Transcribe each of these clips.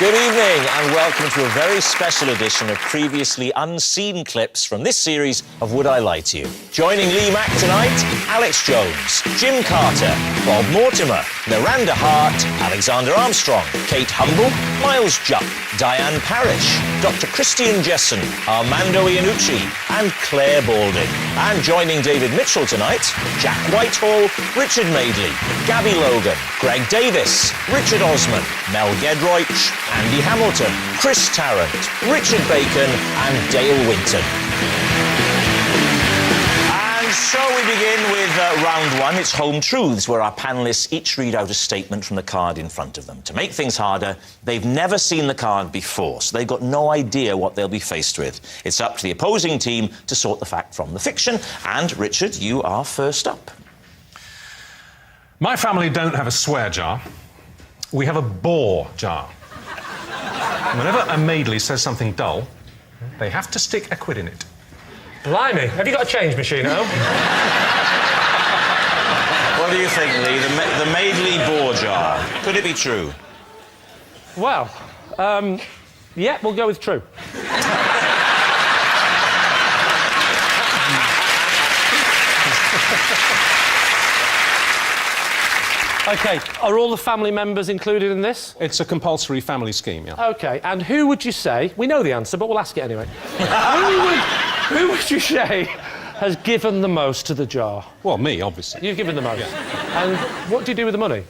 Good evening and welcome to a very special edition of previously unseen clips from this series of Would I Lie to You? Joining Lee Mack tonight, Alex Jones, Jim Carter, Bob Mortimer, Miranda Hart, Alexander Armstrong, Kate Humble, Miles Jupp, Diane Parrish, Dr. Christian Jessen, Armando Iannucci and Claire Balding. And joining David Mitchell tonight, Jack Whitehall, Richard Madeley, Gabby Logan, Greg Davis, Richard Osman, Mel Gedroych, Andy Hamilton, Chris Tarrant, Richard Bacon and Dale Winton. And so we begin with round one. It's Home Truths, where our panellists each read out a statement from the card in front of them. To make things harder, they've never seen the card before, so they've got no idea what they'll be faced with. It's up to the opposing team to sort the fact from the fiction. And, Richard, you are first up. My family don't have a swear jar. We have a bore jar. Whenever a Madeley says something dull, they have to stick a quid in it. Blimey, have you got a change machine at home? What do you think, Lee? The Madeley bore jar. Could it be true? Well, yeah, we'll go with true. OK, are all the family members included in this? It's a compulsory family scheme, yeah. OK, and who would you say... We know the answer, but we'll ask it anyway. who would you say has given the most to the jar? Well, me, obviously. You've given the most. Yeah. And what do you do with the money?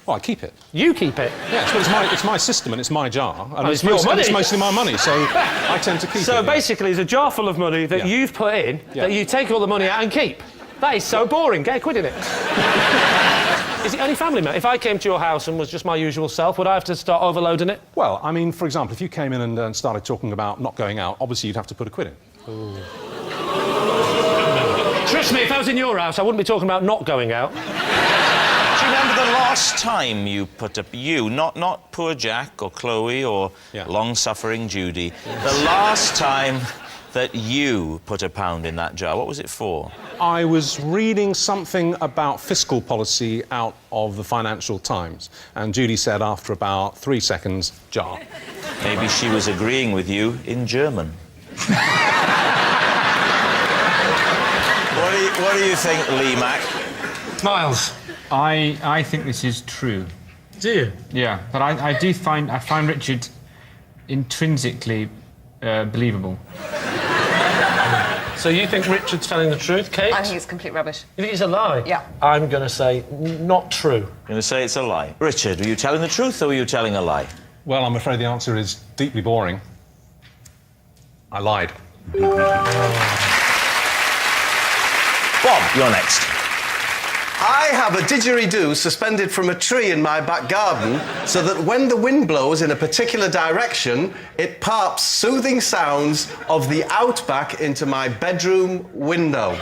Well, I keep it. You keep it? Yes, but it's my system and it's my jar. And it's your money. It's mostly my money, so I tend to keep it. So basically, it's a jar full of money that you've put in, that you take all the money out and keep. That is so boring. Get a quid in it. Is it only family member? If I came to your house and was just my usual self, would I have to start overloading it? Well, I mean, for example, if you came in and started talking about not going out, obviously you'd have to put a quid in. Ooh. Trust me, if I was in your house, I wouldn't be talking about not going out. Do you remember the last time you put up... not poor Jack or Chloe or long-suffering Judy. The last time that you put £1 in that jar, what was it for? I was reading something about fiscal policy out of the Financial Times, and Judy said after about 3 seconds, jar. Maybe she was agreeing with you in German. What do you think, Lee Mack? Miles? I think this is true. Do you? Yeah, but I find Richard intrinsically believable. So you think Richard's telling the truth, Kate? I think it's complete rubbish. You think it's a lie? Yeah. I'm going to say not true. You're going to say it's a lie. Richard, were you telling the truth or were you telling a lie? Well, I'm afraid the answer is deeply boring. I lied. Bob, you're next. I have a didgeridoo suspended from a tree in my back garden so that when the wind blows in a particular direction, it pops soothing sounds of the outback into my bedroom window.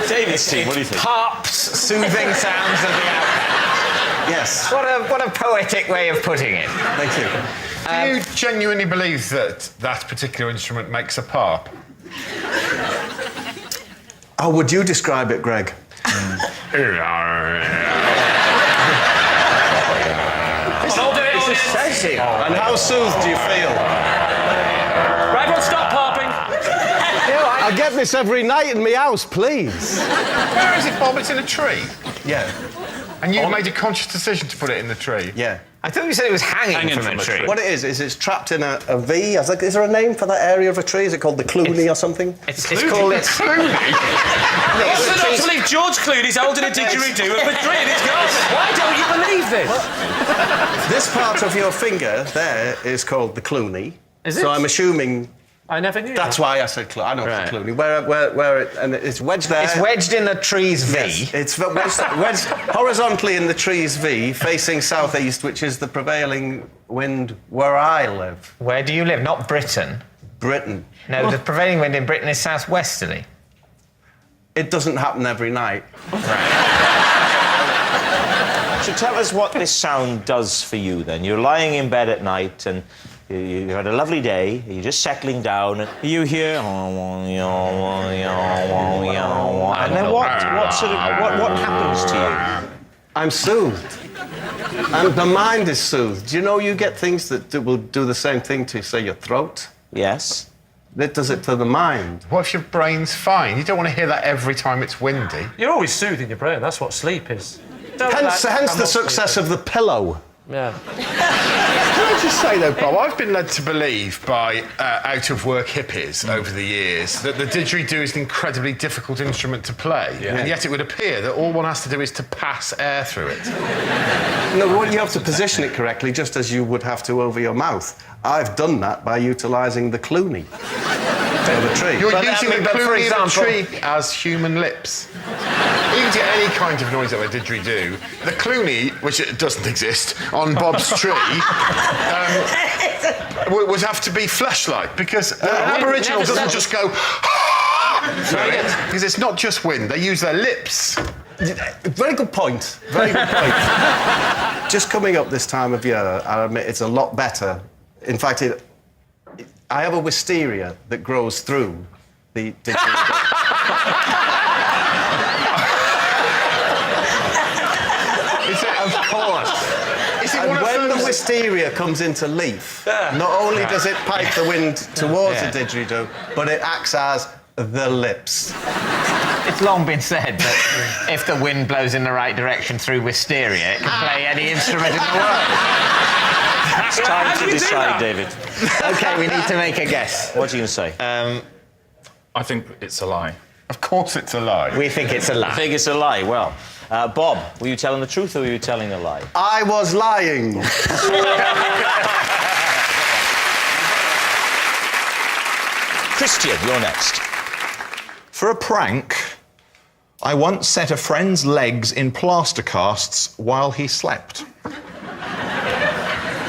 David's team, what do you think? Pops soothing sounds of the outback. Yes. What a poetic way of putting it. Thank you. Do you genuinely believe that particular instrument makes a parp? How would you describe it, Greg? And how soothed do you feel? Right, everyone stop harping. I get this every night in my house, please. Where is it, Bob? It's in a tree. Yeah. And you've made a conscious decision to put it in the tree? Yeah. I thought you said it was hanging from a tree. What it is it's trapped in a V. Is there a name for that area of a tree? Is it called the Clooney or something? It's called... Clooney? What's the not to believe George Clooney's holding a didgeridoo at Madrid in his garden? Why don't you believe this? This part of your finger there is called the Clooney. Is So it? I'm assuming... I never knew That's that. why I said Clooney. I know Right. it's Clooney. Where it... And it's wedged there. It's wedged in the tree's V. Yes, it's wedged horizontally in the tree's V, facing southeast, which is the prevailing wind where I live. Where do you live? Not Britain. Britain. No, the prevailing wind in Britain is southwesterly. It doesn't happen every night. So tell us what this sound does for you, then. You're lying in bed at night and you had a lovely day, you're just settling down, and you hear... And then what happens to you? I'm soothed. And the mind is soothed. Do you know you get things that will do the same thing to, say, your throat? Yes. It does it to the mind. What if your brain's fine? You don't want to hear that every time it's windy. You're always soothing your brain. That's what sleep is. Hence the success of the pillow. Yeah. Can I just say, though, Bob, I've been led to believe by out-of-work hippies over the years that the didgeridoo is an incredibly difficult instrument to play, and yet it would appear that all one has to do is to pass air through it. No, well, you have to position it correctly, just as you would have to over your mouth. I've done that by utilising the Clooney of the tree. You're But, using the but for Clooney of a example- tree as human lips. You can get any kind of noise out of a didgeridoo. The Clooney, which it doesn't exist, on Bob's tree, would have to be flesh-like, because an Aboriginal never doesn't said- just go through it, because it's not just wind, they use their lips. Very good point. Very good point. Just coming up this time of year, I admit it's a lot better. In fact, I have a wisteria that grows through the didgeridoo. Of course. Is it And one of when the those... wisteria comes into leaf, not only does it pipe the wind towards the didgeridoo, but it acts as the lips. It's long been said that if the wind blows in the right direction through wisteria, it can play any instrument in the world. It's time to decide, David. OK, we need to make a guess. What are you going to say? I think it's a lie. Of course it's a lie. We think it's a I lie. think it's a lie. Well, Bob, were you telling the truth or were you telling a lie? I was lying. Christian, you're next. For a prank, I once set a friend's legs in plaster casts while he slept.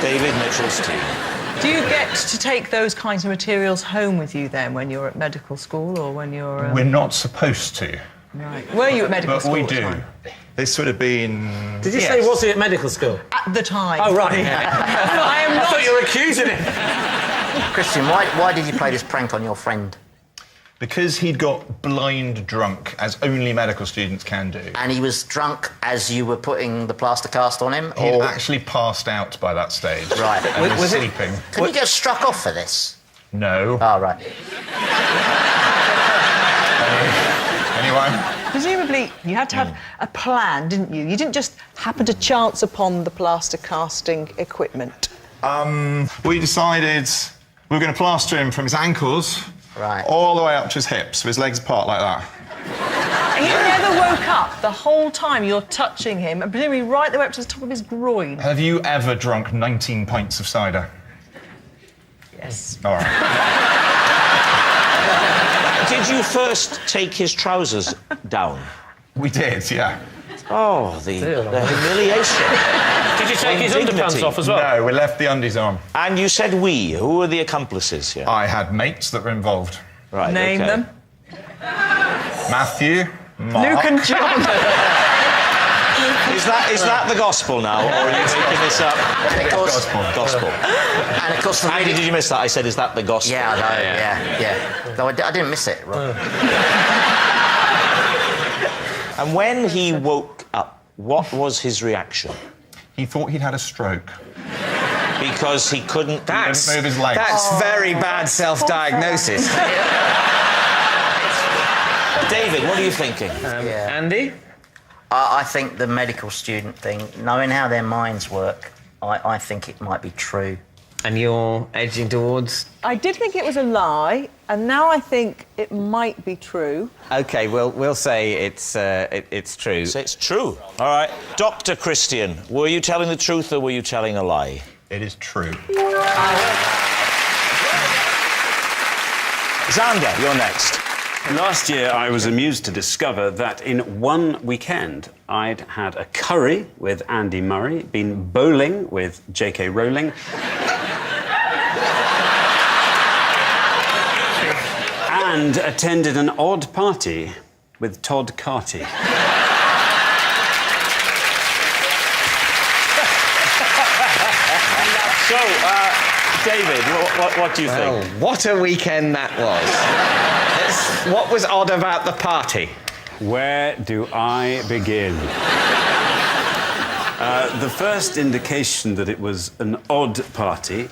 David Mitchell's team. Do you get to take those kinds of materials home with you then when you're at medical school or when you're... We're not supposed to, Right. Were you at medical but school we at the do. time? This would have been... Did you say, was he at medical school? At the time. Oh, right. No, I am I not. thought you were accusing him. Christian, why did you play this prank on your friend? Because he'd got blind drunk, as only medical students can do. And he was drunk as you were putting the plaster cast on him? He'd Or... actually passed out by that stage. Right. And was Was it- sleeping. Can you get struck off for this? No. Oh, right. Anyone? Presumably, you had to have a plan, didn't you? You didn't just happen to chance upon the plaster casting equipment. We decided we were going to plaster him from his ankles Right. all the way up to his hips, with his legs apart like that. And you never woke up the whole time you're touching him, and presumably right the way up to the top of his groin. Have you ever drunk 19 pints of cider? Yes. All right. Did you first take his trousers down? We did, yeah. Oh, the humiliation. Did you take his Indignity. underpants off as well? No, we left the undies on. And you said we. Who were the accomplices here? I had mates that were involved. Right, Name okay. them. Matthew, Mark. Luke and John. Is that the gospel now, or are you making this up? And of course... Gospel. And of course... How did you miss that? I said, is that the gospel? Yeah, I know, yeah. No, I didn't miss it, Rob. And when he woke up, what was his reaction? He thought he'd had a stroke. Because he couldn't... Couldn't move his legs. That's very bad self-diagnosis. David, what are you thinking? Andy? I think the medical student thing, knowing how their minds work, I think it might be true. And you're edging towards... I did think it was a lie, and now I think it might be true. OK, we'll say it's true. So it's true. All right. Dr. Christian, were you telling the truth or were you telling a lie? It is true. Xander, you're next. Last year, I was amused to discover that in one weekend, I'd had a curry with Andy Murray, been bowling with J.K. Rowling, and attended an odd party with Todd Carty. So, David, what do you think? Oh, what a weekend that was. What was odd about the party? Where do I begin? The first indication that it was an odd party,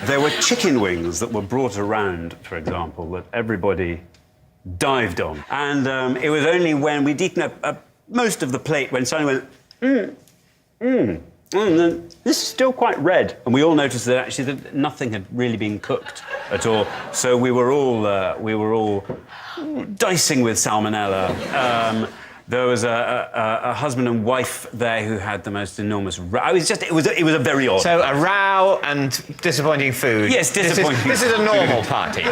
there were chicken wings that were brought around, for example, that everybody dived on. And it was only when we'd eaten most of the plate when someone went, and then, this is still quite red. And we all noticed that actually that nothing had really been cooked at all. So we were all dicing with salmonella. There was a husband and wife there who had the most enormous row. It was a very odd. So a row and disappointing food. Yes, disappointing. This is a normal party.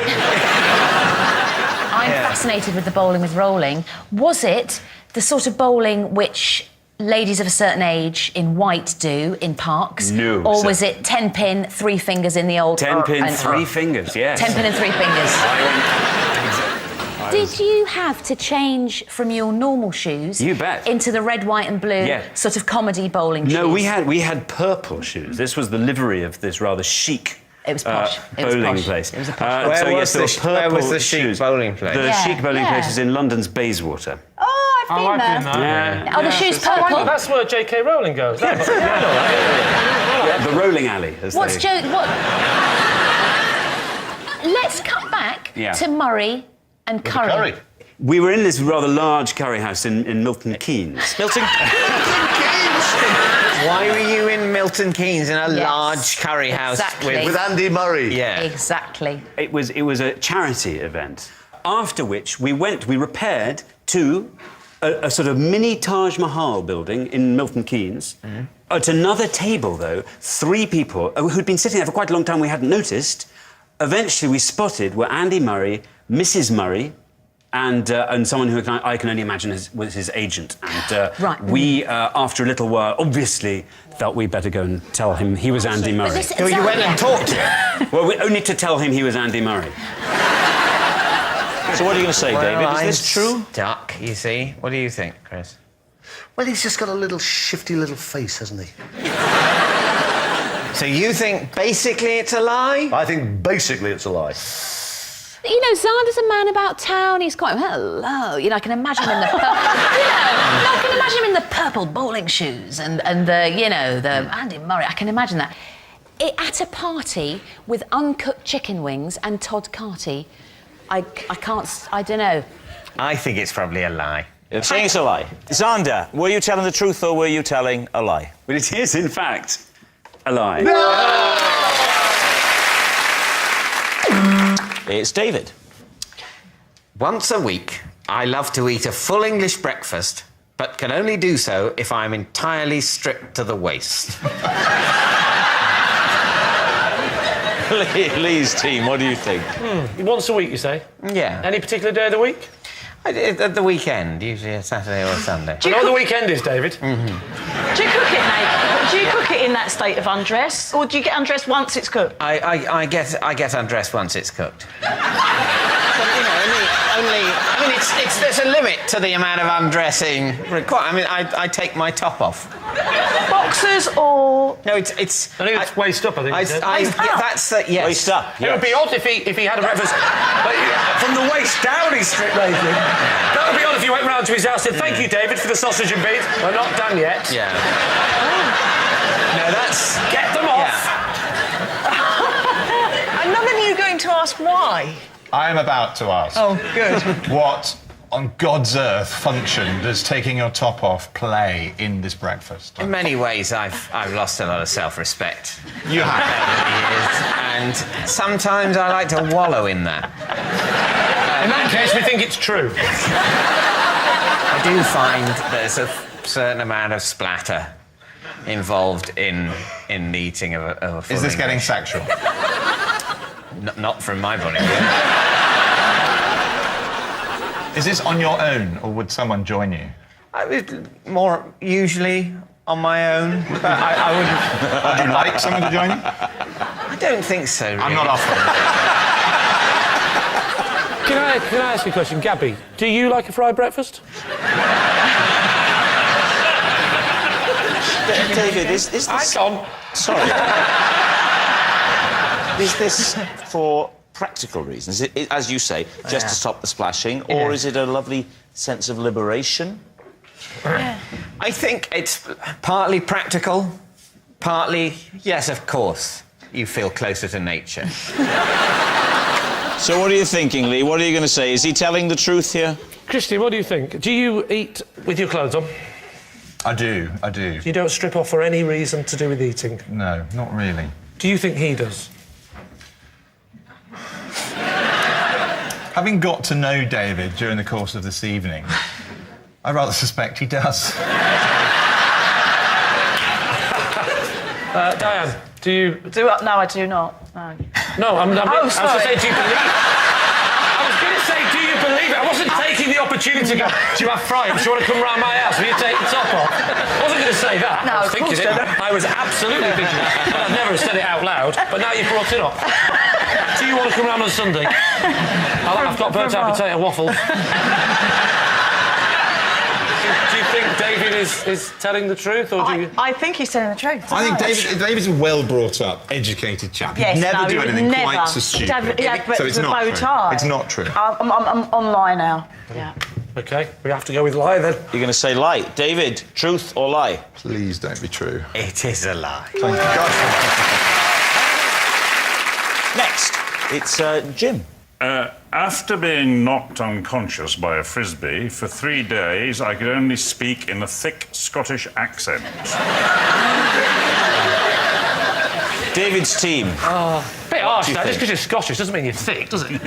I'm fascinated with the bowling with rolling. Was it the sort of bowling which ladies of a certain age in white do in parks? No. Or was it 10 pin, 3 fingers in the old... 10 pin, 3 fingers, yes. 10 pin and 3 fingers. Did you have to change from your normal shoes You bet. into the red, white and blue sort of comedy bowling shoes? No, we had purple shoes. This was the livery of this rather chic It was posh. It was bowling posh. place. It was a posh. Where was the purple chic shoes. bowling place? The Yeah, chic bowling yeah. place is in London's Bayswater. Oh, I've been there. Yeah. Are the shoes purple? That's where J.K. Rowling goes. The rolling alley. As What's they... What? Let's cut back Yeah. to Murray and Curry. We were in this rather large curry house in Milton Keynes. Milton? Why were you in Milton Keynes in a Yes. large curry house Exactly. With Andy Murray. Yeah. Exactly. It was a charity event. After which we repaired to a sort of mini Taj Mahal building in Milton Keynes. At another table, though, 3 people who'd been sitting there for quite a long time we hadn't noticed. Eventually we spotted were Andy Murray, Mrs. Murray, and someone who I can only imagine was his agent. And Right. we, after a little while, obviously felt we'd better go and tell him he was Andy Murray. So you went and talked to him? Well, only to tell him he was Andy Murray. So what are you going to say, David? Is this true? Stuck, you see. What do you think, Chris? Well, he's just got a little shifty little face, hasn't he? So you think basically it's a lie? I think basically it's a lie. You know, Xander's a man about town. He's quite hello. You know, I can imagine him in the I can imagine him in the purple bowling shoes and the Andy Murray. I can imagine that. At a party with uncooked chicken wings and Todd Carty, I don't know. I think it's probably a lie. You're saying it's a lie. Xander, were you telling the truth or were you telling a lie? Well, it is, in fact, a lie. It's David. Once a week, I love to eat a full English breakfast, but can only do so if I'm entirely stripped to the waist. Lee's team, what do you think? Once a week, you say? Yeah. Any particular day of the week? At the weekend, usually a Saturday or a Sunday. Do you know what the weekend is, David? Do you cook it, Nate? Do you cook it in that state of undress, or do you get undressed once it's cooked? I get undressed once it's cooked. But, there's a limit to the amount of undressing required. I mean, I take my top off. Boxers or... No, it's... I think it's waist up, I think you said. That's the... Yes. Waist up, It would be odd if he had a breakfast from the waist down he's stripped naked. That would be odd if you went round to his house and said, thank you, David, for the sausage and beans. We're not done yet. Yeah. No, that's... Get them off! And none of you are going to ask why? I am about to ask. Oh, good. What on God's earth function does taking your top off play in this breakfast? In many ways, I've lost a lot of self-respect. You have. And sometimes I like to wallow in that. In that case, we think it's true. I do find there's a certain amount of splatter involved in the eating of a full Is this getting English. sexual? Not from my point of view. Is this on your own, or would someone join you? More usually on my own, but I wouldn't... Would you like someone to join you? I don't think so, really. I'm not offering. Can I ask you a question? Gabby, do you like a fried breakfast? David, is this... Sorry. Is this for practical reasons? Is it, as you say, just to stop the splashing, or is it a lovely sense of liberation? I think it's partly practical, partly, yes, of course, you feel closer to nature. So what are you thinking, Lee? What are you going to say? Is he telling the truth here? Christian, what do you think? Do you eat with your clothes on? I do. You don't strip off for any reason to do with eating? No, not really. Do you think he does? Having got to know David during the course of this evening, I rather suspect he does. Diane, do you... No, I do not. No. No, I was going to sorry. say, do you believe... I was going to say, do you believe it? I wasn't taking the opportunity to go, do you have fries? Do you want to come round my house? Will you take the top off? I wasn't going to say that. No, I was thinking it. I was absolutely thinking it. But I've never said it out loud. But now you've brought it up. Do you want to come round on Sunday? I've got burnt-out potato waffles. Do you think David is telling the truth, or do you... I think he's telling the truth. I think David's a well brought up, educated chap. Yes, He'd never no, do he would anything never. quite so stupid. But So it's the not bow true. tie. It's not true. I'm on lie now. Yeah. OK, we have to go with lie, then. You're going to say lie. David, truth or lie? Please don't be true. It is a lie. Thank God. Next, it's Jim. After being knocked unconscious by a frisbee, for 3 days I could only speak in a thick Scottish accent. David's team. Bit harsh, that. Just because you're Scottish doesn't mean you're thick, does it?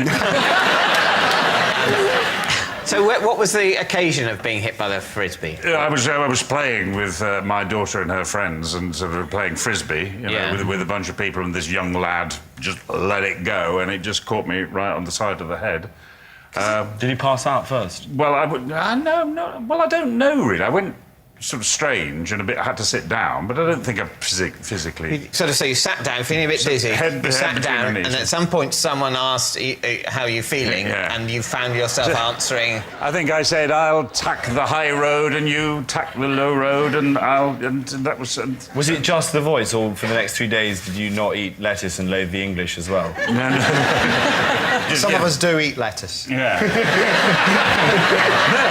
So what was the occasion of being hit by the frisbee? Yeah, I was playing with my daughter and her friends and sort of playing frisbee, with a bunch of people, and this young lad just let it go, and it just caught me right on the side of the head. Did he pass out first? Well, I don't know really. I went sort of strange and I had to sit down, but I don't think I physically... So you sat down, feeling a bit dizzy, you sat down, and at some point someone asked how you're feeling, and you found yourself answering... I think I said, I'll tack the high road and you tack the low road, and that was... Was it just the voice, or for the next 3 days did you not eat lettuce and loathe the English as well? No. Some of us do eat lettuce. Yeah. No,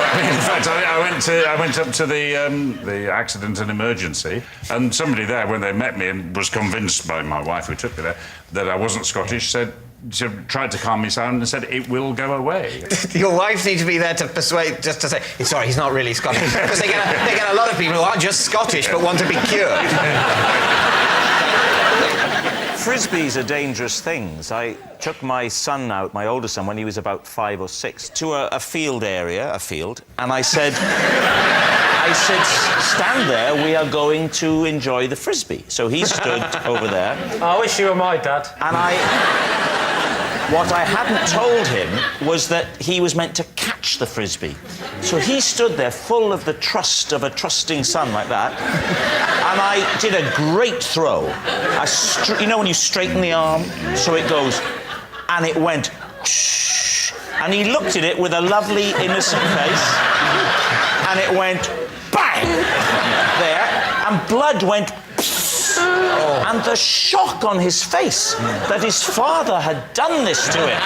I mean, in fact, I went up to the accident and emergency, and somebody there, when they met me and was convinced by my wife who took me there that I wasn't Scottish, tried to calm me down and said, it will go away. Your wife needs to be there to persuade, just to say, sorry, he's not really Scottish. Because they get a lot of people who aren't just Scottish but want to be cured. Frisbees are dangerous things. I took my son out, my older son, when he was about 5 or 6, to a field, and I said, stand there, we are going to enjoy the frisbee. So he stood over there. I wish you were my dad. And what I hadn't told him was that he was meant to catch the frisbee. So he stood there full of the trust of a trusting son like that, and I did a great throw. You know when you straighten the arm, so it goes, and it went, and he looked at it with a lovely, innocent face, and it went, bang, there, and blood went, and the shock on his face that his father had done this to him.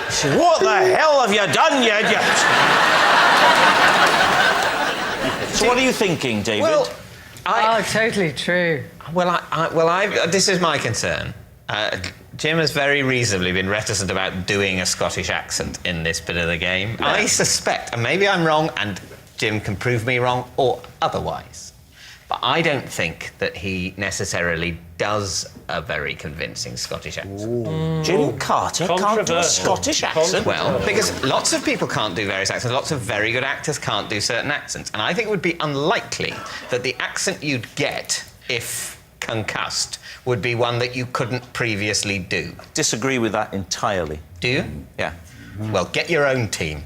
He said, what the hell have you done, you idiot? So what are you thinking, David? Oh, totally true. This is my concern. Jim has very reasonably been reticent about doing a Scottish accent in this bit of the game. Yeah. I suspect, and maybe I'm wrong, and Jim can prove me wrong, or otherwise, but I don't think that he necessarily does a very convincing Scottish accent. Jim Carter can't do a Scottish accent? Well, because lots of people can't do various accents, lots of very good actors can't do certain accents, and I think it would be unlikely that the accent you'd get, if concussed, would be one that you couldn't previously do. Disagree with that entirely. Do you? Yeah. Well, get your own team.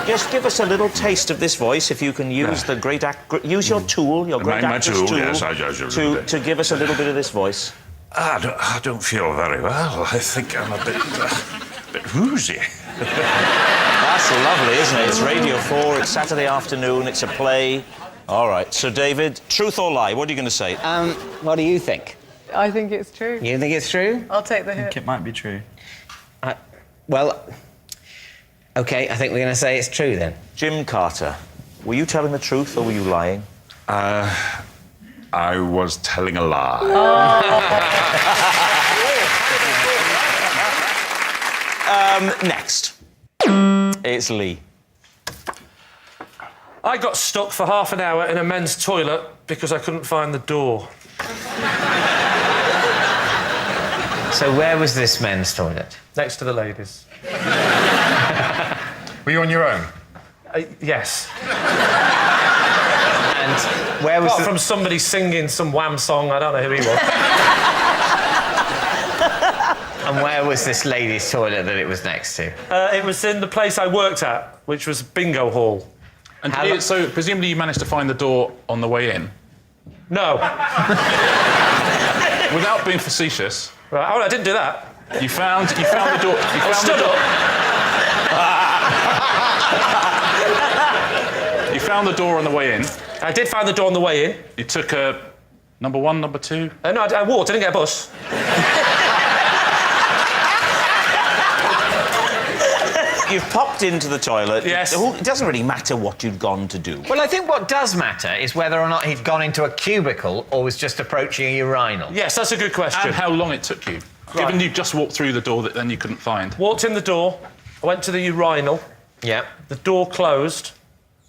Just give us a little taste of this voice, if you can use the great use your tool, your great actor's tool, yes, to give us a little bit of this voice. I don't feel very well. I think I'm a bit woozy. That's lovely, isn't it? It's Radio 4, it's Saturday afternoon, it's a play. All right, so David, truth or lie, what are you going to say? What do you think? I think it's true. You think it's true? I'll take the hit. I think it might be true. Well, OK, I think we're going to say it's true then. Jim Carter, were you telling the truth or were you lying? I was telling a lie. Next. It's Lee. I got stuck for half an hour in a men's toilet because I couldn't find the door. So where was this men's toilet? Next to the ladies. Were you on your own? Yes. And where was Apart from somebody singing some Wham song, I don't know who he was. And where was this ladies' toilet that it was next to? It was in the place I worked at, which was Bingo Hall. And so presumably you managed to find the door on the way in? No. Without being facetious. Right, oh, I didn't do that. You found the door. I stood up. You found the door on the way in. I did find the door on the way in. You took a number 1, number 2. No, I walked. I didn't get a bus. You've popped into the toilet. Yes. It doesn't really matter what you'd gone to do. Well, I think what does matter is whether or not he'd gone into a cubicle or was just approaching a urinal. Yes, that's a good question. And how long it took you. Right. Given you just walked through the door that then you couldn't find. Walked in the door. I went to the urinal. Yeah. The door closed.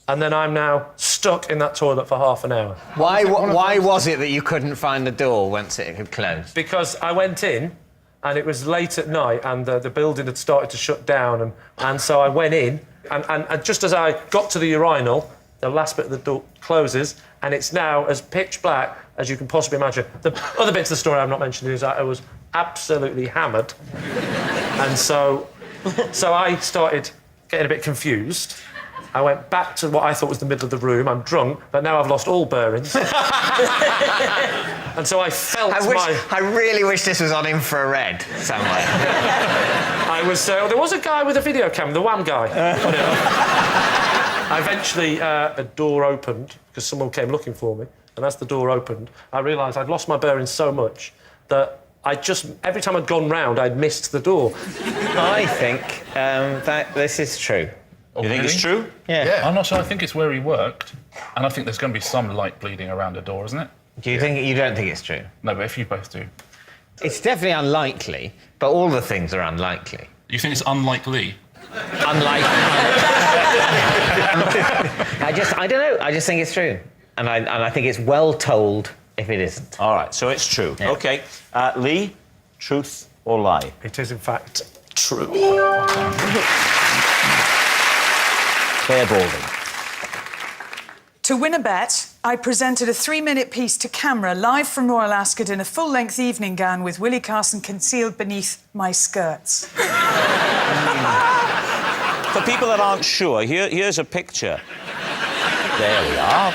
And then I'm now stuck in that toilet for half an hour. Why was it that you couldn't find the door once it had closed? Because I went in, and it was late at night, and the building had started to shut down, and so I went in, and just as I got to the urinal, the last bit of the door closes, and it's now as pitch black as you can possibly imagine. The other bits of the story I've not mentioned is that I was absolutely hammered, and so I started getting a bit confused. I went back to what I thought was the middle of the room. I'm drunk, but now I've lost all bearings. And so I felt I really wish this was on infrared somewhere. There was a guy with a video camera, the Wham guy. Eventually, a door opened, because someone came looking for me, and as the door opened, I realised I'd lost my bearings so much that every time I'd gone round, I'd missed the door. I think that this is true. You think it's true? Yeah. I'm not sure. I think it's where he worked, and I think there's going to be some light bleeding around a door, isn't it? Do you think you don't think it's true? No, but if you both do. It's definitely unlikely, but all the things are unlikely. You think it's unlikely? Unlikely. I don't know. I just think it's true, and I think it's well told if it isn't. All right, so it's true. Yeah. OK. Lee, truth or lie? It is, in fact, true. Claire Balding. To win a bet, I presented a 3-minute piece to camera live from Royal Ascot in a full-length evening gown with Willie Carson concealed beneath my skirts. For people that aren't sure, here's a picture. There we are.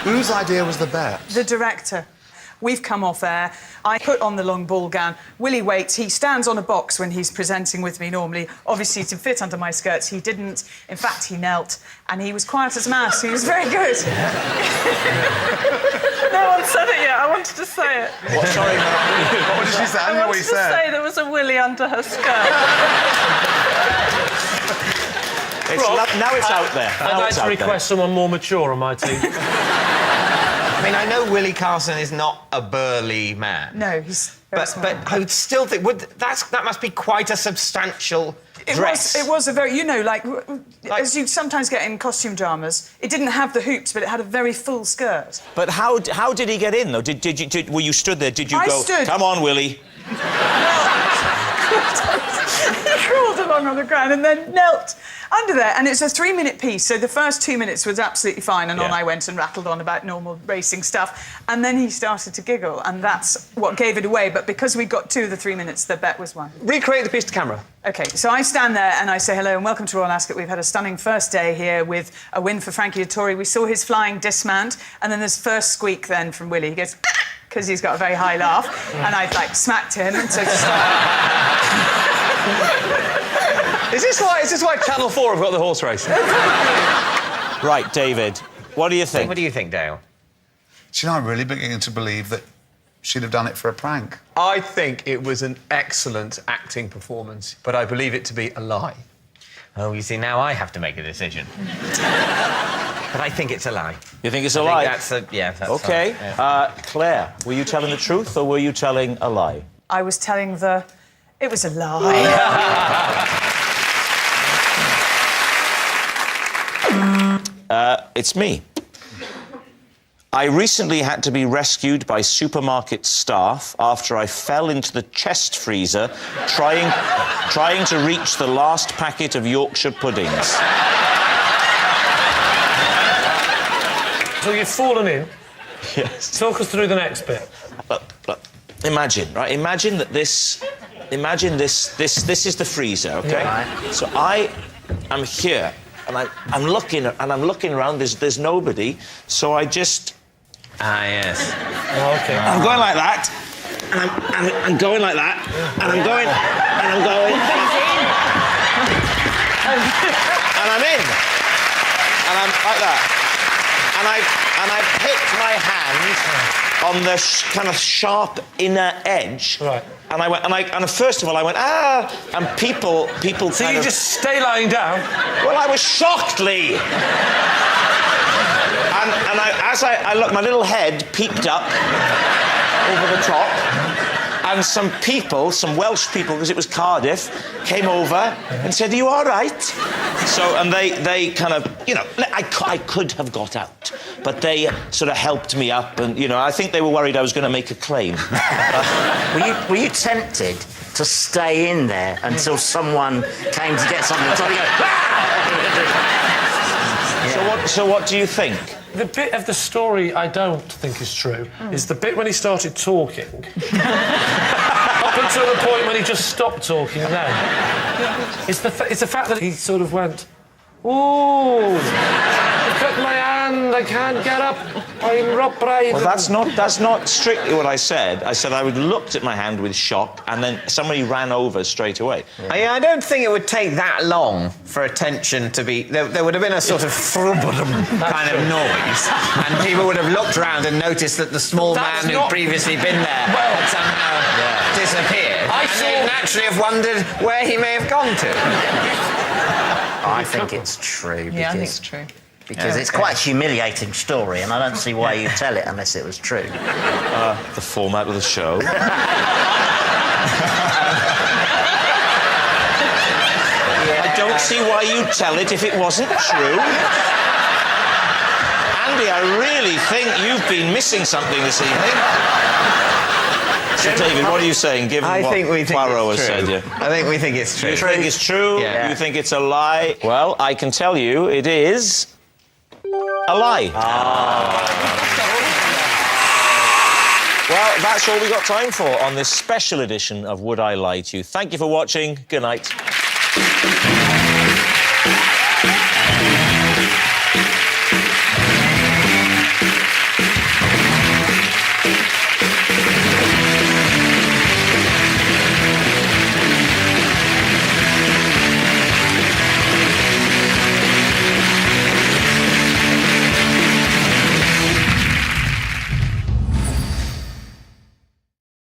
Whose idea was the bet? The director. We've come off air. I put on the long ball gown. Willie waits. He stands on a box when he's presenting with me normally. Obviously, to fit under my skirts, he didn't. In fact, he knelt. And he was quiet as a mouse. He was very good. No one said it yet. I wanted to say it. What? Sorry, what did she say? I don't know what you said. I wanted to say there was a Willie under her skirt. Now it's out there. I'd like to request someone more mature on my team. I mean, I know Willie Carson is not a burly man. No, he's very small. But I would still think that must be quite a substantial dress. It was a very, as you sometimes get in costume dramas, it didn't have the hoops, but it had a very full skirt. But how did he get in, though? Were you stood there? Did you go, stood. Come on, Willie? He crawled along on the ground and then knelt under there. And it's a 3-minute piece, so the first 2 minutes was absolutely fine, and on I went and rattled on about normal racing stuff. And then he started to giggle, and that's what gave it away. But because we got 2 of the 3 minutes, the bet was won. Recreate the piece to camera. OK, so I stand there and I say hello and welcome to Royal Ascot. We've had a stunning first day here with a win for Frankie Dettori. We saw his flying dismount, and then there's first squeak then from Willie. He goes, because he's got a very high laugh, and I smacked him, and so just Is this why Channel 4 have got the horse race? Right, David, what do you think? What do you think, Dale? Do you know, I'm really beginning to believe that she'd have done it for a prank. I think it was an excellent acting performance, but I believe it to be a lie. Oh, you see, now I have to make a decision. But I think it's a lie. You think it's a lie? That's that's OK. fine, yeah. Claire, were you telling the truth or were you telling a lie? I was telling it was a lie. It's me. I recently had to be rescued by supermarket staff after I fell into the chest freezer trying to reach the last packet of Yorkshire puddings. So you've fallen in. Yes. Talk us through the next bit. Look, imagine, right? Imagine that this is the freezer, OK? Right. So I am here, and I'm looking around. There's nobody, so I just. Yes. OK. I'm going like that, and I'm going like that, and I'm going, and I'm going, and I'm in, and I'm like that, and I've hit my hand on the kind of sharp inner edge. Right. And I went, and first of all I went, and people. So kind you of, just stay lying down? Well, I was shocked, Lee. And as I looked, my little head peeped up over the top, and some Welsh people, because it was Cardiff, came over and said, "Are you all right?" So, and they kind of, I could have got out, but they sort of helped me up, and I think they were worried I was going to make a claim. Were you tempted to stay in there until someone came to get something? So you go, So what do you think? The bit of the story I don't think is true is the bit when he started talking. Up until the point when he just stopped talking then. It's the fact that he sort of went, "Ooh, look at my hand, I can't get up, I'm upright." Well, that's not strictly what I said. I said I looked at my hand with shock, and then somebody ran over straight away. Yeah. I don't think it would take that long for attention to be... There would have been a sort of kind of noise, and people would have looked around and noticed that the small man who'd previously been there had somehow disappeared. They'd naturally have wondered where he may have gone to. I think it's true. Yeah, I think it's true. Because it's quite a humiliating story, and I don't see why you tell it unless it was true. The format of the show. I don't see why you'd tell it if it wasn't true. Andy, I really think you've been missing something this evening. So, David, what are you saying, given what Poirot has said? Yeah. I think we think it's true. You think it's true? Yeah. You think it's a lie? Well, I can tell you it is a lie. Well, that's all we got time for on this special edition of Would I Lie to You. Thank you for watching. Good night.